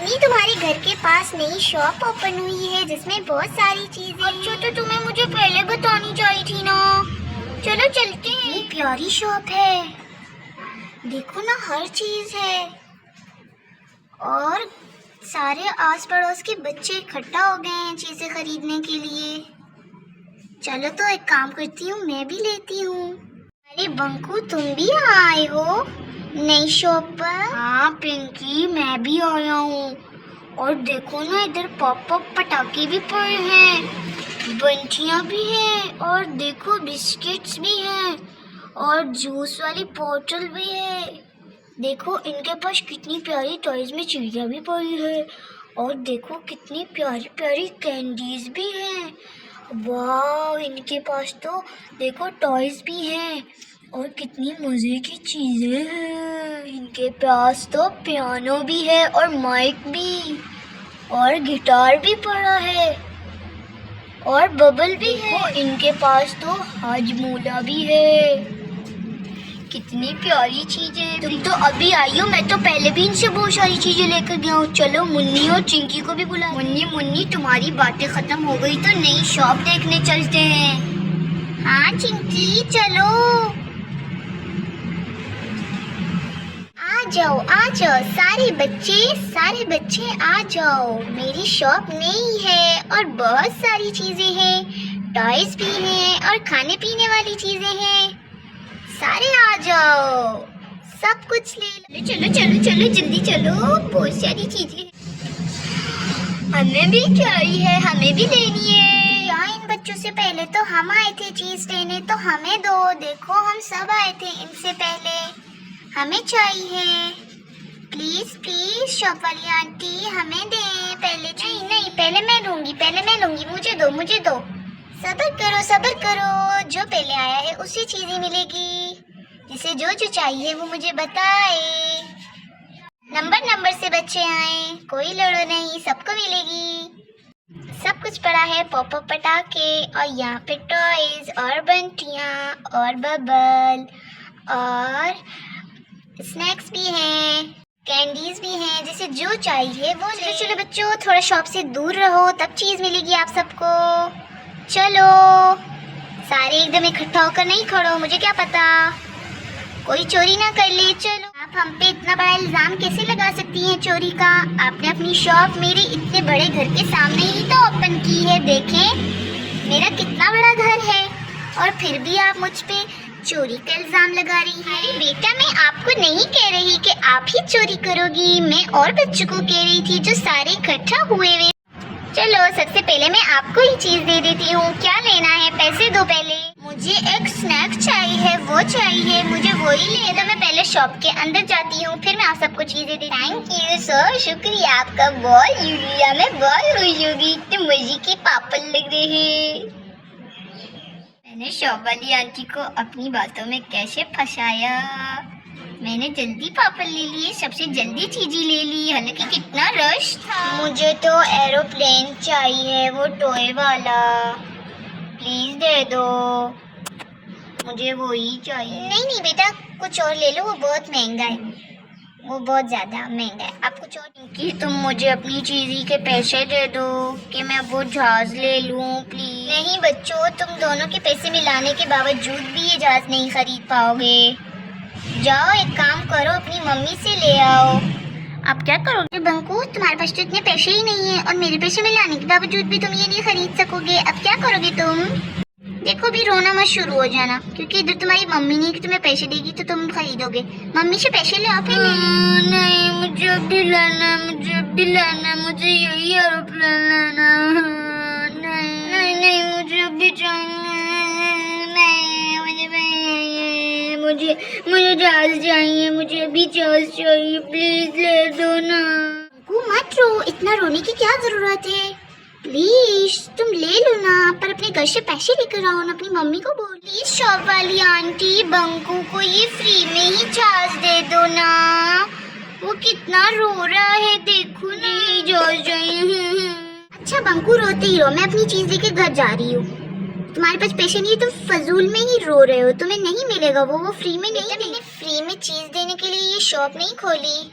नहीं, तुम्हारे घर के पास नई शॉप ओपन हुई है जिसमें बहुत सारी चीजें। अच्छा तो तुम्हें मुझे पहले बतानी चाहिए थी ना। चलो चलते हैं। ये प्यारी शॉप है, देखो ना हर चीज है और सारे आस पड़ोस के बच्चे इकट्ठा हो गए हैं चीजें खरीदने के लिए। चलो तो एक काम करती हूँ, मैं भी लेती हूँ। अरे बंकू, तुम भी आए हो नई शॉप पर? हाँ पिंकी, मैं भी आया हूँ। और देखो ना, इधर पॉप पटाखे भी पड़े हैं, बंटियां भी हैं, और देखो बिस्किट्स भी हैं, और जूस वाली बोतल भी है। देखो इनके पास कितनी प्यारी टॉयज में चिड़िया भी पड़ी है, और देखो कितनी प्यारी प्यारी कैंडीज भी हैं। वाह, इनके पास तो देखो टॉयज भी हैं और कितनी मजे की चीजें हैं। इनके पास तो पियानो भी है और माइक भी, और गिटार भी पड़ा है, और बबल भी है। इनके पास तो हाजमोला भी है। कितनी प्यारी चीजें। तुम तो अभी आई हो, मैं तो पहले भी इनसे बहुत सारी चीजें लेकर गया हूँ। चलो मुन्नी और चिंकी को भी बुला। मुन्नी मुन्नी, तुम्हारी बातें खत्म हो गई तो नई शॉप देखने चलते हैं। हाँ चिंकी, चलो आ जाओ सारे बच्चे आ जाओ। मेरी शॉप नई है और बहुत सारी चीजें हैं, टॉयज भी हैं और खाने पीने वाली चीजें हैं। सारे आ जाओ, सब कुछ ले लो। चलो चलो चलो जल्दी चलो, बहुत सारी चीजें हमें भी चाहिए, हमें भी लेनी है। यहाँ इन बच्चों से पहले तो हम आए थे चीज लेने, तो हमें दो। देखो हम सब आए थे इनसे पहले, हमें चाहिए। प्लीज प्लीज शॉप वाली आंटी, हमें दें पहले। नहीं, पहले मैं लूंगी, मुझे दो। सब्र करो, जो पहले आया है उसे चीजें मिलेगी। जिसे जो जो चाहिए वो मुझे बताए। नंबर से बच्चे आए, कोई लड़ो नहीं, सबको मिलेगी। सब कुछ पड़ा है, पॉप पटाखे, और यहाँ पे टॉयज और बंटियाँ और बबल और स्नैक्स भी हैं, कैंडीज भी हैं। जिसे जो चाहिए वो ले। चलो बच्चों, थोड़ा शॉप से दूर रहो, तब चीज मिलेगी आप सबको। चलो, सारे एकदम इकट्ठा होकर नहीं खड़ो, मुझे क्या पता कोई चोरी ना कर ले। चलो, आप हम पे इतना बड़ा इल्जाम कैसे लगा सकती हैं चोरी का? आपने अपनी शॉप मेरे इतने बड़े घर के सामने ही तो ओपन की है। देखें मेरा कितना बड़ा घर है, और फिर भी आप मुझ पे चोरी का इल्जाम लगा रही हैं। अरे बेटा, मैं आपको नहीं कह रही कि आप ही चोरी करोगी, मैं और बच्चों को कह रही थी जो सारे इकट्ठा हुए हुए। चलो, सबसे पहले मैं आपको ही चीज दे देती हूँ। क्या लेना है? पैसे दो पहले। मुझे एक स्नैक चाहिए, वो चाहिए, मुझे वही ले दो। मैं पहले शॉप के अंदर जाती हूँ, फिर मैं आप सबको चीजें देती हूँ। थैंक यू सर, शुक्रिया आपका। बहुत यूरिया में बहुत खुश होगी, इतने मजे के पापड़ लग रहे हैं। मैंने शॉप वाली आंटी को अपनी बातों में कैसे फंसाया। मैंने जल्दी पापड़ ले लिए, सबसे जल्दी चीजें ले ली, हालांकि कितना रश था। मुझे तो एरोप्लेन चाहिए, वो टॉय वाला, प्लीज दे दो, मुझे वो ही चाहिए। नहीं बेटा, कुछ और ले लो, वो बहुत महंगा है, वो बहुत ज्यादा महंगा है। आप कुछ और। कि तुम मुझे अपनी चीज़ी के पैसे दे दो कि मैं वो जहाज ले लूं प्लीज। नहीं बच्चों, तुम दोनों के पैसे मिलाने के बावजूद भी ये जहाज नहीं खरीद पाओगे। जाओ, एक काम करो, अपनी मम्मी से ले आओ। आप क्या करोगे बंकू? तुम्हारे पास तो इतने पैसे ही नहीं है, और मेरे पैसे मिलाने के बावजूद भी तुम ये नहीं खरीद सकोगे। अब क्या करोगे तुम? देखो, भी रोना मत शुरू हो जाना, क्योंकि इधर तुम्हारी मम्मी नहीं कि तुम्हें पैसे देगी तो तुम खरीदोगे। मम्मी से पैसे ले आओ फिर। नहीं, मुझे अब भी लेना, मुझे यही एरोप्लेन लेना। नहीं, मुझे अब भी चाहिए। मुझे जहाज चाहिए, मुझे अभी जहाज चाहिए, प्लीज ले दो ना। मत रो, इतना रोने की क्या जरूरत है? प्लीज तुम ले लो ना, पर अपने घर से पैसे लेकर आओ ना, अपनी मम्मी को बोल। प्लीज शॉप वाली आंटी, बंकू को ये फ्री में ही जहाज दे दो ना, वो कितना रो रहा है, देखो ना। जहाज चाहिए। अच्छा बंकू, रोते ही रो, मैं अपनी चीज लेके घर जा रही हूँ। तुम्हारे पास पैसे नहीं है, तुम फजूल में ही रो रहे हो, तुम्हें नहीं मिलेगा वो फ्री में नहीं। मैंने फ्री में चीज देने के लिए ये शॉप नहीं खोली।